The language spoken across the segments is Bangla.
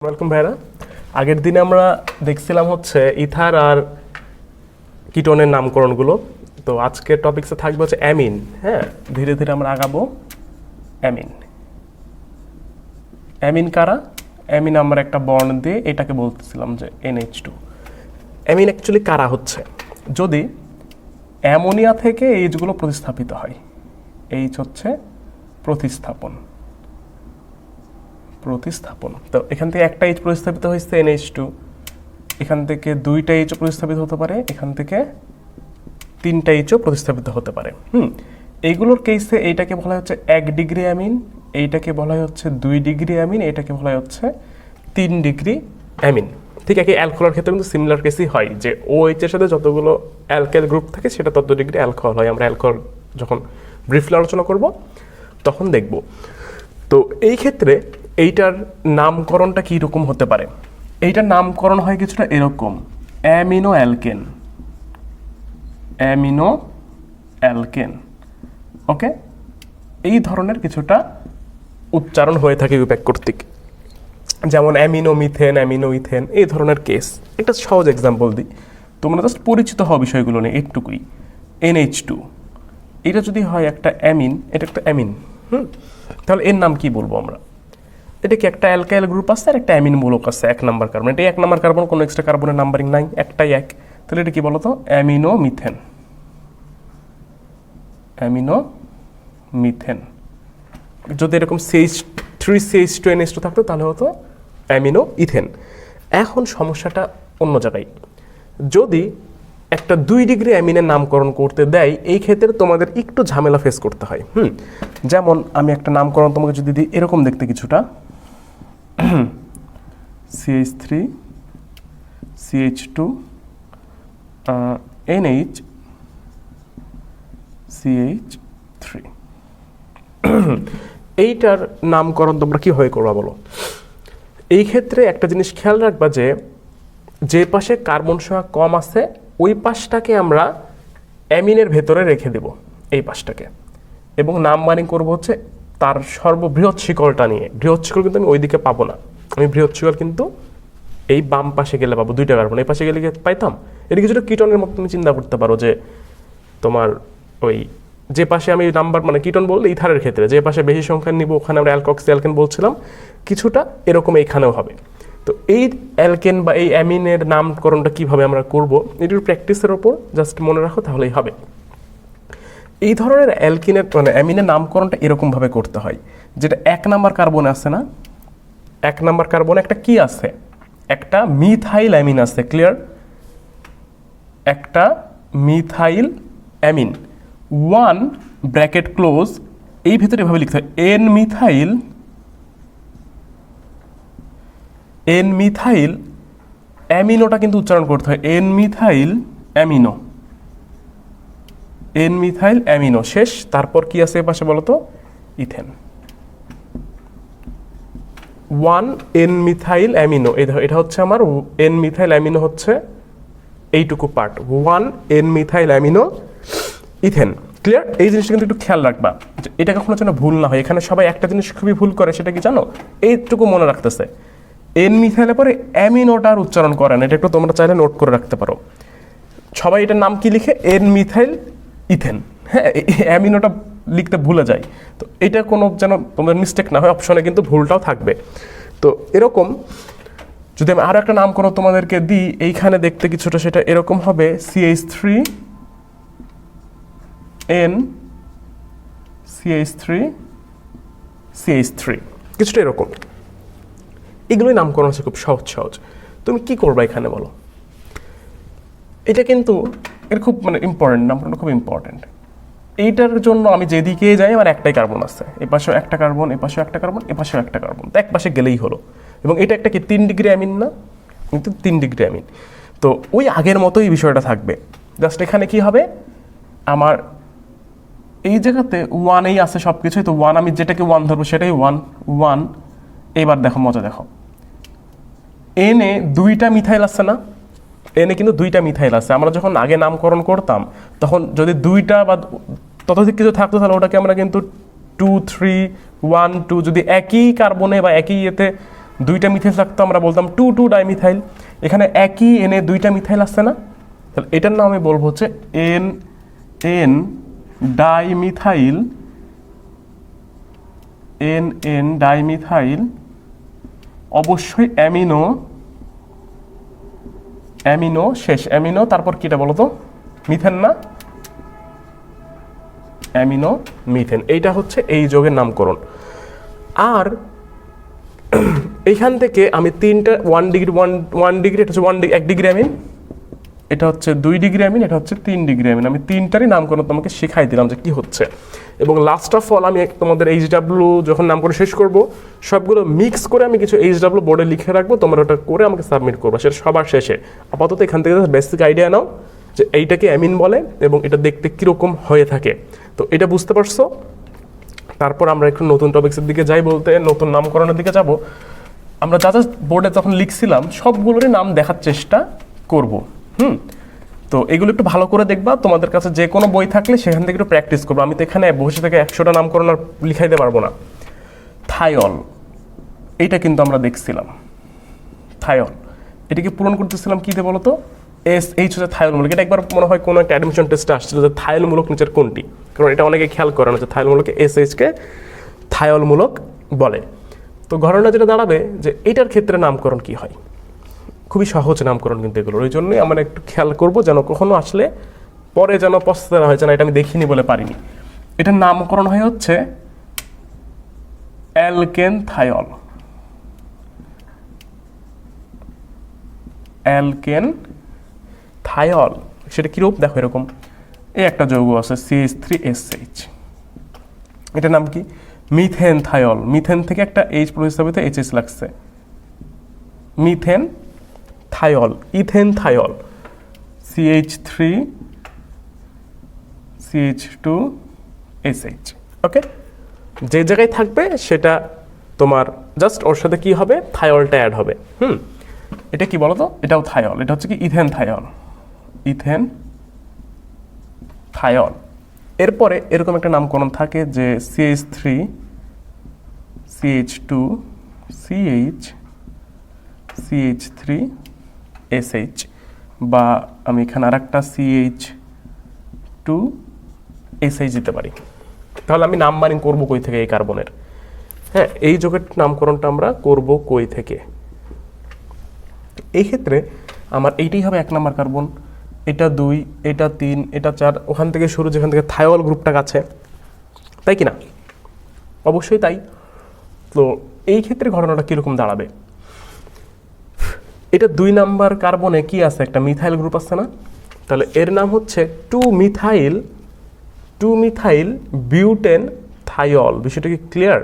ওয়েলকাম ভাইরা। আগের দিনে আমরা দেখছিলাম হচ্ছে ইথার আর কিটোনের নামকরণগুলো। তো আজকের টপিকসে থাকবে হচ্ছে অ্যামিন। হ্যাঁ, ধীরে ধীরে আমরা আগাবো। অ্যামিন অ্যামিন কারা? অ্যামিন আমরা একটা বর্ণ দিয়ে এটাকে বলতেছিলাম যে NH2। অ্যামিন অ্যাকচুয়ালি কারা হচ্ছে যদি অ্যামোনিয়া থেকে এইচগুলো প্রতিস্থাপিত হয়। এইচ হচ্ছে প্রতিস্থাপন। তো এখান থেকে একটা এইচ প্রতিস্থাপিত হয়েছে NH2, এখান থেকে দুইটা এইচও প্রতিস্থাপিত হতে পারে, এখান থেকে তিনটা এইচও প্রতিস্থাপিত হতে পারে। এইগুলোর কেসে এইটাকে বলা হচ্ছে 1 ডিগ্রি অ্যামিন, এইটাকে বলা হচ্ছে 2 ডিগ্রি অ্যামিন, এইটাকে বলা হচ্ছে 3 ডিগ্রি অ্যামিন। ঠিক আছে, অ্যালকোহলের ক্ষেত্রে কিন্তু সিমিলার কেসই হয় যে OH এর সাথে যতগুলো অ্যালকাইল গ্রুপ থাকে সেটা তত ডিগ্রি অ্যালকোহল হয়। আমরা অ্যালকোহল যখন ব্রিফলি আলোচনা করব তখন দেখব। তো এই ক্ষেত্রে এইটার নামকরণটা কী রকম হতে পারে? এইটার নামকরণ হয় কিছুটা এরকম, অ্যামিনো অ্যালকেন। ওকে, এই ধরনের কিছুটা উচ্চারণ হয়ে থাকে বিবেক কর্তৃক, যেমন অ্যামিনো মিথেন, অ্যামিনো ইথেন, এই ধরনের কেস। একটা সহজ এক্সাম্পল দিই, তোমরা জাস্ট পরিচিত হওয়া বিষয়গুলো নেই একটুকুই। NH2 এটা যদি হয় একটা অ্যামিন, এটা একটা অ্যামিন, তাহলে এর নাম কি বলবো আমরা? এটা কি একটা অ্যালকাইল গ্রুপ আছে আর একটা অ্যামিন মূলক আছে, 1 নাম্বার কার্বন। এটা 1 নাম্বার কার্বন, কোনো এক্সট্রা কার্বনের নাম্বারিং নাই, একটাই 1। তাহলে এটা কি বলতো? Amino methane. যদি এরকম CH3CH2NH2 থাকতো তাহলে হতো অ্যামিনো ইথেন। এখন সমস্যাটা অন্য জায়গায়। যদি একটা 2 ডিগ্রি অ্যামিনের নামকরণ করতে দেয়, এই ক্ষেত্রে তোমাদের একটু ঝামেলা ফেস করতে হয়। যেমন আমি একটা নামকরণ তোমাকে যদি দিই, এরকম দেখতে কিছুটা, CH3 CH2 NH CH3 এইটার নামকরণ তোমরা কীভাবে করবা বলো? এই ক্ষেত্রে একটা জিনিস খেয়াল রাখবা যে পাশে কার্বন সংখ্যা কম আছে ওই পাশটাকে আমরা অ্যামিনের ভেতরে রেখে দেব, এই পাশটাকে, এবং নাম্বারিং করবো হচ্ছে তার সর্ববৃহৎ শিকলটা নিয়ে। বৃহৎ শিকল কিন্তু আমি ওইদিকে পাবো না, আমি বৃহৎ শিকল কিন্তু এই বাম পাশে গেলে পাবো, 2টা কার্বন এই পাশে গেলে পাইতাম। এটা কিছুটা কিটনের মতো তুমি চিন্তা করতে পারো, যে তোমার ওই যে পাশে আমি নাম্বার মানে কিটন বললে ইথারের ক্ষেত্রে যে পাশে বেশি সংখ্যা নিব ওখানে আমরা অ্যালকক্সি অ্যালকেন বলছিলাম, কিছুটা এরকম এইখানেও হবে। তো এই অ্যালকেন বা এই অ্যামিনের নামকরণটা কিভাবে আমরা করব, এটির প্র্যাকটিসের ওপর জাস্ট মনে রাখো, তাহলেই হবে। এই ধরনের অ্যালকিনের মানে অ্যামিনের নামকরণটা এরকমভাবে করতে হয়, যেটা 1 নাম্বার কার্বনে আছে না, 1 নাম্বার কার্বনে একটা কি আছে? একটা মিথাইল অ্যামিন আছে, ক্লিয়ার? একটা মিথাইল অ্যামিন, 1 ব্র্যাকেট ক্লোজ, এই ভিতরে এভাবে লিখতে হয় N মিথাইল অ্যামিনোটা কিন্তু উচ্চারণ করতে হয় N মিথাইল অ্যামিনো শেষ। তারপর কি আছে পাশে বলো তো? ইথেন। 1 N মিথাইল অ্যামিনো, এটা হচ্ছে আমার N মিথাইল অ্যামিনো হচ্ছে এইটুকু part, 1 N methyl amino ethane. Clear? এই জিনিসটা কিন্তু একটু খেয়াল রাখবা, যে এটা কখনো যেন ভুল না হয়। এখানে সবাই একটা জিনিস খুবই ভুল করে, সেটা কি জানো? এইটুকু মনে রাখতেছে, N মিথাইলের পরে অ্যামিনোটার উচ্চারণ করে না। এটা একটু তোমরা চাইলে নোট করে রাখতে পারো। সবাই এটার নাম কি লিখে? N methyl ethane. হ্যাঁ, অ্যামিনোটা লিখতে ভুলে যায়। তো এটা কোনো যেন তোমাদের মিস্টেক না হয়, অপশনে কিন্তু ভুলটাও থাকবে। তো এরকম যদি আমি আরও একটা নামকরণ তোমাদেরকে দিই, এইখানে দেখতে কিছুটা সেটা এরকম হবে, CH3 N CH3 কিছুটা এরকম। এগুলোই নামকরণ হচ্ছে খুব সহজ। তুমি কি করবা এখানে বলো? এটা কিন্তু এর খুব মানে ইম্পর্টেন্ট, নামকরণটা খুব ইম্পর্টেন্ট। এইটার জন্য আমি যেদিকে যাই আমার একটাই কার্বন আছে, এপাশেও একটা কার্বন, এপাশেও একটা কার্বন, এপাশেও একটা কার্বন, তো এক পাশে গেলেই হলো। এবং এটা একটা কি 3 ডিগ্রি অ্যামিন না? কিন্তু 3 ডিগ্রি অ্যামিন। তো ওই আগের মতোই বিষয়টা থাকবে, জাস্ট এখানে কি হবে, আমার এই জায়গাতে 1 আছে সব কিছুই, তো 1 আমি যেটাকে 1 ধরবো সেটাই 1। এবার দেখো মজা, দেখো এনে 2টা মিথাইল আছে না? এনে কিন্তু 2টা মিথাইল আছে। আমরা যখন আগে নামকরণ করতাম তখন যদি 2টা বা ততোধিক কিছু থাকতো তাহলে ওটাকে আমরা কিন্তু 2 3 1 2 যদি একই কার্বনে বা একই ইয়েতে দুইটা মিথাইল থাকতো আমরা বলতাম 2,2 ডাইমিথাইল। এখানে একই এনে দুইটা মিথাইল আসছে না, তাহলে এটার নাম আমি বলবো হচ্ছে এন ডাইমিথাইল, এন ডাইমিথাইল, অবশ্যই অ্যামিনো শেষ, অ্যামিনো তারপর কিটা বলো তো, মিথেন না, অ্যামিনো মিথেন। এইটা হচ্ছে এই যৌগের নামকরণ। আর এইখান থেকে আমি তিনটা 1 ডিগ্রি 1 ডিগ্রি, এটা হচ্ছে 1 ডিগ্রি অ্যামিন, এটা হচ্ছে 2 ডিগ্রি অ্যামিন, এটা হচ্ছে 3 ডিগ্রি অ্যামিন, আমি তিনটারই নামকরণ তোমাকে শেখাই দিলাম যে কি হচ্ছে। এবং লাস্ট অফ অল আমি তোমাদের HW যখন নামকরণ শেষ করব সবগুলো মিক্স করে আমি কিছু HW বোর্ডে লিখে রাখবো, তোমরা ওটা করে আমাকে সাবমিট করবো, সেটা সবার শেষে। আপাতত এখান থেকে বেসিক আইডিয়া নাও যে এইটাকে অ্যামিন বলে এবং এটা দেখতে কীরকম হয়ে থাকে। তো এটা বুঝতে পারছো? তারপর আমরা একটু নতুন টপিক্সের দিকে যাই, বলতে নতুন নামকরণের দিকে যাব। আমরা যা যা বোর্ডে যখন লিখছিলাম সবগুলোরই নাম দেখার চেষ্টা করব। তো এগুলো একটু ভালো করে দেখবা, তোমাদের কাছে যে কোনো বই থাকলে সেখান থেকে একটু প্র্যাকটিস করবো। আমি তো এখানে বসে থেকে 100টা নামকরণ আর লিখাইতে পারবো না। থাইল, এইটা কিন্তু আমরা দেখছিলাম, থাইল এটাকে পূরণ করতেছিলাম কী দিয়ে বলো তো, SH হচ্ছে থাইলমূলক। এটা একবার মনে হয় কোনো একটা অ্যাডমিশন টেস্টে আসছিল যে থাইলমূলক নিচের কোনটি, কারণ এটা অনেকে খেয়াল করে না যে থাইলমূলকে SH-কে থাইলমূলক বলে। তো ঘটনা যেটা দাঁড়াবে যে এটার ক্ষেত্রে নামকরণ কি হয়, খুবই সহজ নামকরণ কিন্তু এগুলো, ওই জন্যই আমরা একটু খেয়াল করব যেন কখনো আসলে পরে যেন পছন্দ না হয় যে না এটা আমি দেখিনি বলে পারিনি। এটার নামকরণ হয় হচ্ছে অ্যালকেন থাইল, অ্যালকেন থাইল। সেটা কীরূপ দেখো, এরকম এই একটা যৌগ আছে CH3SH, এটার নাম কি, মিথেন থাইল। মিথেন থেকে একটা H প্রতিস্থাপিত HS লাগছে, মিথেন থাইল, ইথেন থাইল, CH3CH2SH। ওকে, যে জায়গায় থাকবে সেটা তোমার জাস্ট ওর সাথে কি হবে, থাইলটা অ্যাড হবে। এটা কি বলো তো, এটাও থাইল, এটা হচ্ছে কি ইথেন থাইল, ইথেন থাইল। এরপরে এরকম একটা নামকরণ থাকে যে CH3CH2CH3SH, বা আমি এখানে আর একটা CH2SH দিতে পারি। তাহলে আমি নাম্বারিং করবো কই থেকে এই কার্বনের? হ্যাঁ, এই যৌগের নামকরণটা আমরা করব কই থেকে? এই ক্ষেত্রে আমার এইটাই হবে 1 নম্বর কার্বন, এটা 2, এটা 3, এটা 4, ওখান থেকে শুরু যেখান থেকে থাইল গ্রুপটা আছে, তাই কি না? অবশ্যই তাই। তো এই ক্ষেত্রে ঘটনাটা কীরকম দাঁড়াবে, এটা 2 নাম্বার কার্বনে কি আছে, একটা মিথাইল গ্রুপ আছে না, তাহলে এর নাম হচ্ছে 2 মিথাইল বিউটেন থাইল। বিষয়টা কি ক্লিয়ার?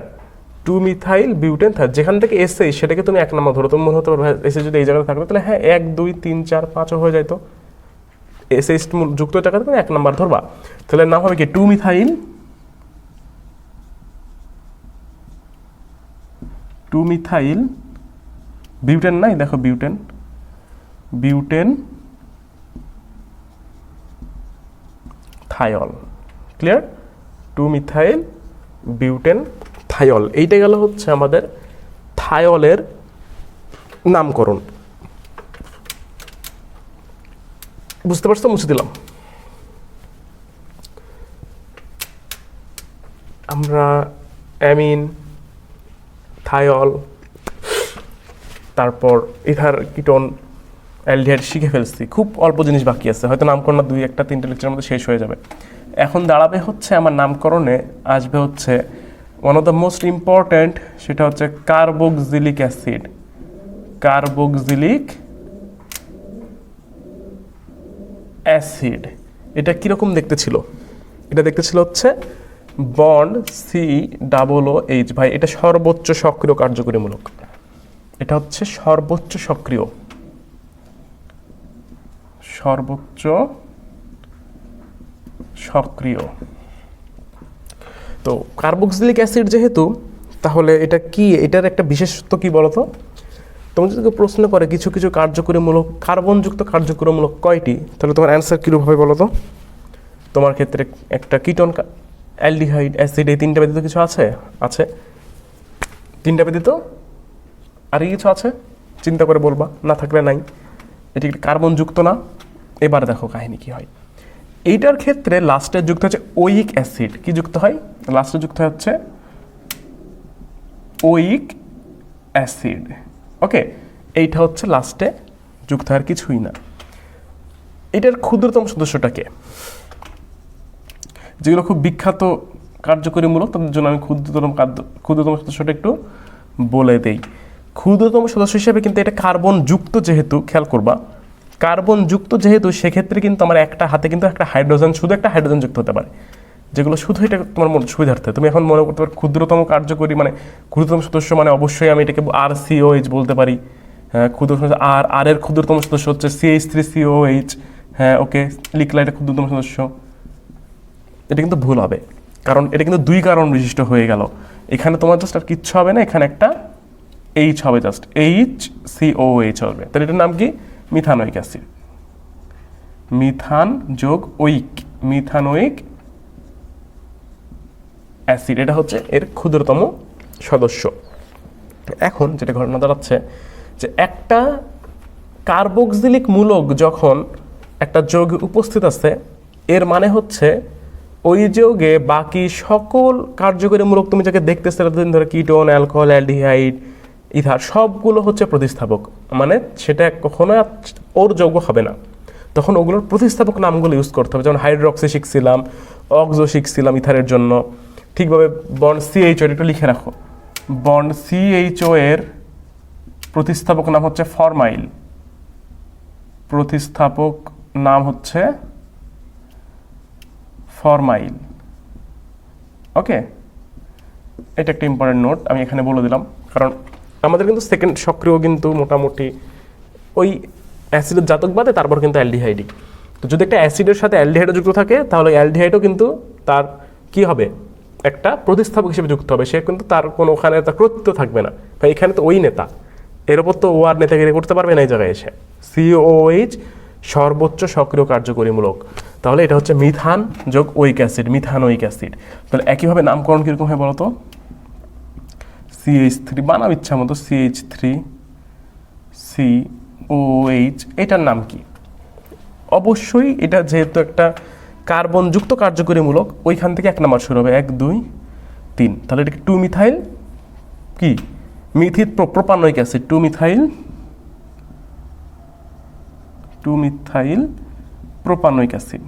2 মিথাইল বিউটেন থাইল, যেখান থেকে এসে সেটাকে তুমি 1 নম্বর ধরো, তুমি মনে হতে পারবে এসে যদি এই জায়গায় থাকতো তাহলে হ্যাঁ 1 2 3 4 5 হয়ে যাইতো, এসে যুক্ত জায়গাতে তুমি 1 নম্বর ধরবা, তাহলে নাম হবে কি 2 মিথাইল বিউটেন, নাই দেখো বিউটেন থাইল। ক্লিয়ার? 2 মিথাইল বিউটেন থাইল, এইটা গেল হচ্ছে আমাদের থাইলের নামকরণ। বুঝতে পারছো? মুছে দিলাম। আমরা অ্যামিন, থাইল, তারপর ইথার কিটোন, অ্যালডিহাইড শিখে ফেলছি, খুব অল্প জিনিস বাকি আছে, হয়তো নামকরণ 2 1 3 লেকচারের মধ্যে শেষ হয়ে যাবে। এখন দাঁড়াবে হচ্ছে আমার নামকরণে আসবে হচ্ছে one of the most important, সেটা হচ্ছে কার্বক্সিলিক অ্যাসিড। কার্বক্সিলিক অ্যাসিড এটা কীরকম দেখতে ছিল? এটা দেখতে ছিল হচ্ছে বন্ড COOH। ভাই এটা সর্বোচ্চ সক্রিয় কার্যকরীমূলক, এটা হচ্ছে সর্বোচ্চ সক্রিয়। তো কার্বক্সিলিক অ্যাসিড যেহেতু, তাহলে এটা কি, এটার একটা বিশেষত্ব কি বলতো? তুমি যদি প্রশ্ন করে কিছু কিছু কার্যকরীমূলক, কার্বনযুক্ত কার্যকরীমূলক কয়টি, তাহলে তোমার অ্যান্সার কীরূপ হবে বলো তো? তোমার ক্ষেত্রে একটা কিটোন, অ্যালডিহাইড, অ্যাসিড, এই 3টা ব্যতীত কিছু আছে? 3টা ব্যতীত আর কিছু আছে চিন্তা করে বলবা, না থাকলে নাই। এটি একটি কার্বন যুক্ত না? এবার দেখো কাহিনী কি হয়। এইটার ক্ষেত্রে লাস্টে যুক্ত হচ্ছে ওইক অ্যাসিড। কি যুক্ত হয়? লাস্টে যুক্ত হচ্ছে ওইক অ্যাসিড। ওকে, এইটা হচ্ছে লাস্টে যুক্ত আর কিছুই না। এটার ক্ষুদ্রতম সদস্যটাকে, যেগুলো খুব বিখ্যাত কার্যকরীমূলক, তাদের জন্য আমি ক্ষুদ্রতম সদস্যটা একটু বলে দেই। ক্ষুদ্রতম সদস্য হিসেবে কিন্তু এটা কার্বন যুক্ত, যেহেতু খেয়াল করবা কার্বন যুক্ত যেহেতু, সেক্ষেত্রে কিন্তু আমার একটা হাতে কিন্তু একটা হাইড্রোজেন, শুধু একটা হাইড্রোজেন যুক্ত হতে পারে, যেগুলো শুধু এটা তোমার সুবিধার্থে। তুমি এখন মনে করতে পারো ক্ষুদ্রতম কার্যকরী মানে ক্ষুদ্রতম সদস্য মানে অবশ্যই আমি এটাকে RCOH বলতে পারি। হ্যাঁ, ক্ষুদ্রতম আর এর ক্ষুদ্রতম সদস্য হচ্ছে CH3COH। হ্যাঁ, ওকে, লিখলা এটা ক্ষুদ্রতম সদস্য। এটা কিন্তু ভুল হবে, কারণ এটা কিন্তু দুই কার্বন বিশিষ্ট হয়ে গেল। এখানে তোমার জাস্ট আর কিচ্ছু হবে না, এখানে একটা H হবে, জাস্ট HCOH হবে। তাহলে এটার নাম কি? Methanoic acid. মিথান যোগ ওইক, মিথানোইক অ্যাসিড, এটা হচ্ছে এর ক্ষুদ্রতম সদস্য। এখন যেটা ঘটনা দাঁড়াচ্ছে যে একটা কার্বক্সিলিক মূলক যখন একটা যৌগে উপস্থিত আছে, এর মানে হচ্ছে ওই যৌগে বাকি সকল কার্যকরী মূলক তুমি যাকে দেখতেছো এতদিন ধরে, কিটোন, অ্যালকোহল, অ্যালডিহাইড, ইথার, সবগুলো হচ্ছে প্রতিস্থাপক। মানে সেটা কখনো ওর যৌগ হবে না, তখন ওগুলোর প্রতিস্থাপক নামগুলো ইউজ করতে হবে। যেমন হাইড্রক্সি শিখছিলাম, অক্সো শিখছিলাম ইথারের জন্য। ঠিকভাবে বন্ড CHO একটু লিখে রাখো। বন্ড CHO এর প্রতিস্থাপক নাম হচ্ছে ফরমাইল। প্রতিস্থাপক নাম হচ্ছে ফরমাইল। ওকে, এটা একটা ইম্পর্টেন্ট নোট, আমি এখানে বলে দিলাম, কারণ আমাদের কিন্তু সেকেন্ড সক্রিয় কিন্তু মোটামুটি ওই অ্যাসিডের জাতক বাদে তারপর কিন্তু অ্যালডিহাইডই। তো যদি একটা অ্যাসিডের সাথে অ্যালডিহাইডও যুক্ত থাকে, তাহলে অ্যালডিহাইডও কিন্তু তার কি হবে? একটা প্রতিস্থাপক হিসেবে যুক্ত হবে। সে কিন্তু তার কোনো ওখানে তার কর্তৃত্ব থাকবে না, বা এখানে তো ওই নেতা, এর ওপর তো ও আর নেতাগিরি করতে পারবে না এই জায়গায় এসে। COOH সর্বোচ্চ সক্রিয় কার্যকরীমূলক। তাহলে এটা হচ্ছে মিথান যোগ ওইক অ্যাসিড, মিথানোইক অ্যাসিড। তাহলে একইভাবে নামকরণ কীরকম হয় বলো তো? CH3 বানাও ইচ্ছা মতো, CH3COH, এটার নাম কি? অবশ্যই এটা যেহেতু একটা কার্বন যুক্ত কার্যকরীমূলক, ওইখান থেকে 1 নাম্বার শুরু হবে, 1 2 3। তাহলে এটাকে 2 মিথাইল কি methyl propanoic acid, 2 methyl propanoic acid,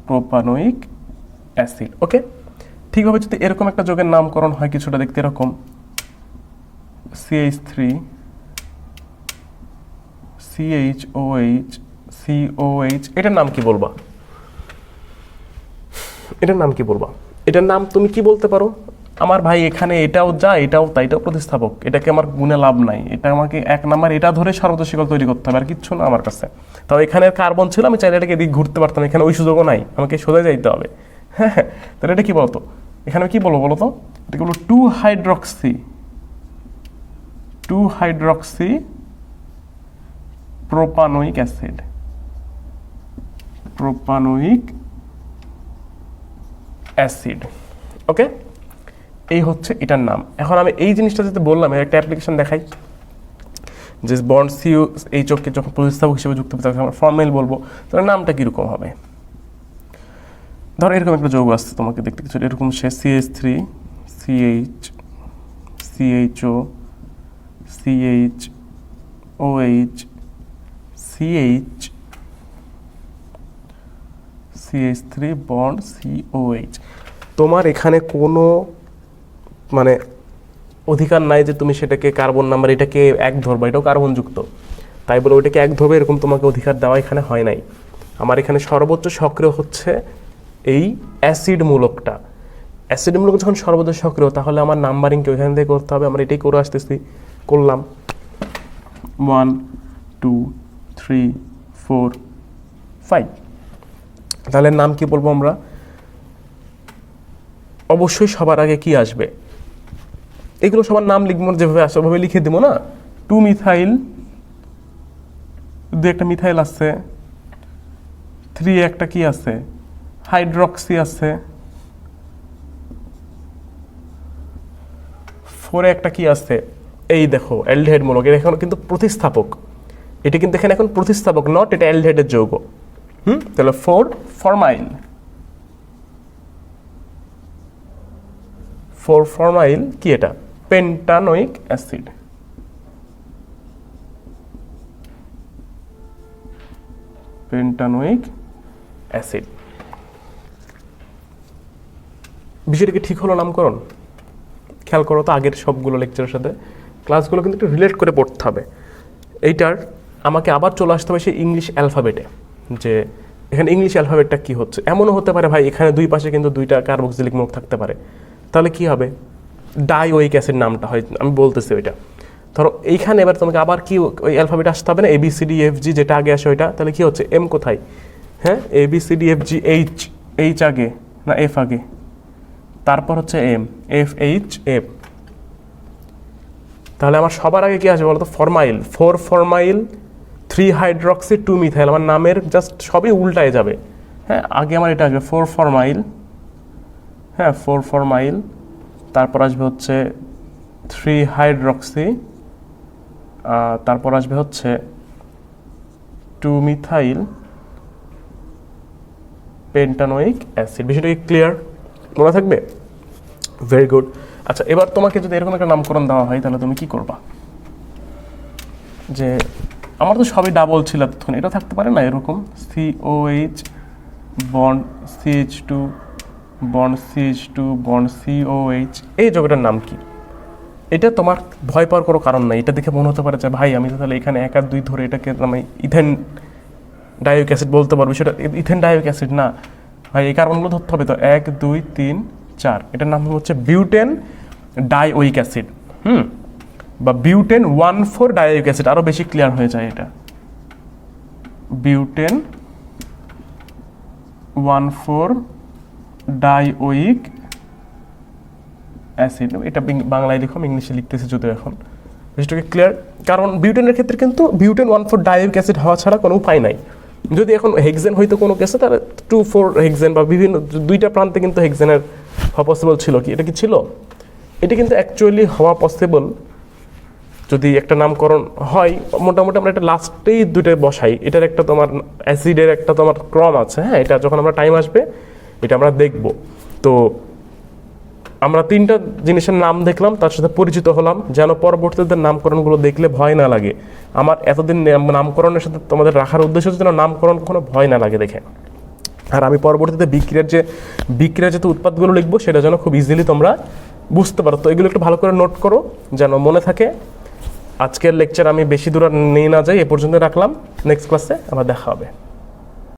propanoic acid. Okay, ঠিকভাবে যদি এরকম একটা যৌগের নামকরণ হয় কিছুটা দেখতে এরকম, CH3CHOH, এটার নাম কি বলবা? এটার নাম কি বলবা? এটার নাম তুমি কি বলতে পারো? আমার ভাই এখানে এটাও যা, এটাও তাই, এটাও প্রতিস্থাপক, এটাকে আমার গুণে লাভ নাই, এটা আমাকে 1 নাম্বার এটা ধরে সর্বোচ্চ শিকল তৈরি করতে হবে, আর কিচ্ছু না আমার কাছে। তাও এখানে কার্বন ছিল, আমি চাইলে এটাকে এদিকে ঘুরতে পারতাম, এখানে ওই সুযোগও নাই, আমাকে সোজা যাইতে হবে। হ্যাঁ, তাহলে এটা কি বলতো? এখানে কি বলবো বলো তো? এটাকে বলবো 2 hydroxy propanoic acid, propanoic acid. Okay, এই হচ্ছে এটার নাম। এখন আমি এই জিনিসটা যেটা বললাম, এর একটা অ্যাপ্লিকেশন দেখাই, যে বন্ড COH কে যখন প্রতিস্থাপক হিসেবে যুক্ত হবে, আমরা ফরমাইল বলবো, তাহলে নামটা কীরকম হবে? ধরো এরকম একটা যৌগ আসছে, তোমাকে দেখতে কিছু এরকম, সে CH3 CH CHO CHOH CH3 bond COH। তোমার এখানে কোনো মানে অধিকার নাই যে তুমি সেটাকে কার্বন নাম্বার এটাকে 1 ধরবা, এটাও কার্বন যুক্ত, তাই বলে ওইটাকে 1 ধরবে এরকম তোমাকে অধিকার দেওয়া এখানে হয় নাই। আমার এখানে সর্বোচ্চ সক্রিয় হচ্ছে এই অ্যাসিড মূলকটা। অ্যাসিড মূলক যখন সর্বোচ্চ সক্রিয়, তাহলে আমার নাম্বারিংকে ওইখান থেকে করতে হবে। আমরা এটাই করে আসতেছি, করলাম 1 2 3 4 5। তাহলে নাম কি বলবো আমরা? অবশ্যই সবার আগে কি আসবে? এগুলো সবার নাম লিখবো, যেভাবে আসে ওভাবে লিখে দিব না। 2 মিথাইল, 2 একটা মিথাইল আছে, 3 একটা কি আছে, হাইড্রক্সি আছে, 4 একটা কি আছে, এই দেখো অ্যালডিহাইড মূলক, এটা এখন কিন্তু প্রতিস্থাপক, এটি কিন্তু এখানে এখন প্রতিস্থাপক নট, এটা অ্যালডিহাইডের যৌগ। তাহলে 4 ফরমাইল, 4 ফরমাইল কি এটা, পেন্টানোয়িক অ্যাসিড। Pentanoic acid. বিষয়টা কি ঠিক হলো নামকরণ? খেয়াল করো তো আগের সবগুলো লেকচারের সাথে ক্লাসগুলো কিন্তু একটু রিলেট করে পড়তে হবে। এইটার আমাকে আবার চলে আসতে হবে সেই ইংলিশ অ্যালফাবেটে, যে এখানে ইংলিশ অ্যালফাবেটটা কি হচ্ছে। এমনও হতে পারে ভাই এখানে দুই পাশে কিন্তু দুইটা কার্বক্সিলিক মূলক থাকতে পারে, তাহলে কি হবে, ডাইওয়িক অ্যাসিড নামটা হয়, আমি বলতেছি ওইটা। ধরো এইখানে এবার তোমাকে আবার কি ওই অ্যালফাবেট আসতে হবে না, ABCDEFG যেটা আগে আসে ওইটা, তাহলে কি হচ্ছে, এম কোথায়, হ্যাঁ ABCDEFG, এইচ আগে না এফ আগে, তারপর হচ্ছে এম, FHF। তাহলে আমার সবার আগে কি আসবে বলতো, ফরমাইল, 4 ফরমাইল 3 হাইড্রক্সি 2 মিথাইল, আমার নামের জাস্ট সবই উল্টায় যাবে। হ্যাঁ আগে আমার এটা আসবে 4 ফরমাইল, হ্যাঁ 4 ফরমাইল, তারপর আসবে হচ্ছে 3 হাইড্রক্সি, তারপর আসবে হচ্ছে 2 মিথাইল পেন্টানোয়িক অ্যাসিড। বিষয়টা কি ক্লিয়ার, মনে থাকবে? Very good. আচ্ছা এবার তোমাকে যদি এরকম একটা নামকরণ দেওয়া হয় তাহলে তুমি কি করবা, যে আমার তো সবই ডাবল ছিল তখন, এটা থাকতে পারে না এরকম COH bond CH2 bond CH2 bond COH, এই যোগটার নাম কি? এটা তোমার ভয় পাওয়ার কোনো কারণ নাই, এটা দেখে মনে হতে পারে যে ভাই আমি তো তাহলে এখানে 1 আর 2 ধরে এটাকে আমি ইথেন ডাইওয়িক অ্যাসিড বলতে পারবো, সেটা ইথেন ডাইওয়িক অ্যাসিড না ভাই, এই কার্বনগুলো ধরতে হবে তো 1 2 3 4, এটার নাম হচ্ছে বিউটেন ডাইওয়িক অ্যাসিড, বা বিউটেন 1,4 ডাইওয়িক অ্যাসিড, আরও বেশি ক্লিয়ার হয়ে যায় এটা, বিউটেন 1,4 ডাইওয়িক অ্যাসিড। এটা বাংলায় লিখুন, ইংলিশে লিখতেছি যদিও এখন, বিষয়টাকে ক্লিয়ার। কারণ বিউটেনের ক্ষেত্রে কিন্তু বিউটেন 1,4 ডাইওয়িক অ্যাসিড হওয়া ছাড়া কোনো উপায় নাই। যদি এখন হেক্সেন হইতো কোনো কেসে, তাহলে 2,4 হেক্সেন বা বিভিন্ন দুইটা প্রান্তে কিন্তু হেক্সেনের হওয়া পসিবল ছিল কি, এটা কি ছিল? এটা কিন্তু অ্যাকচুয়ালি হওয়া পসিবল যদি একটা নামকরণ হয়। মোটামুটি আমরা এটা লাস্টেই দুইটা বসাই, এটার একটা তোমার অ্যাসিডের একটা তোমার ক্রম আছে, হ্যাঁ এটা যখন আমরা টাইম আসবে এটা আমরা দেখব। তো আমরা 3টা জিনিসের নাম দেখলাম, তার সাথে পরিচিত হলাম, যেন পরবর্তীতে নামকরণগুলো দেখলে ভয় না লাগে। আমার এতদিন নামকরণের সাথে তোমাদের রাখার উদ্দেশ্য হচ্ছে যেন নামকরণ কখনো ভয় না লাগে দেখে। আর আমি পরবর্তীতে বিক্রিয়ার যে উৎপাদগুলো লিখবো সেটা যেন খুব ইজিলি তোমরা বুঝতে পারো। তো এগুলো একটু ভালো করে নোট করো যেন মনে থাকে। আজকের লেকচার আমি বেশি দূর নিয়ে না যাই, এ পর্যন্ত রাখলাম, নেক্সট ক্লাসে আবার দেখা হবে।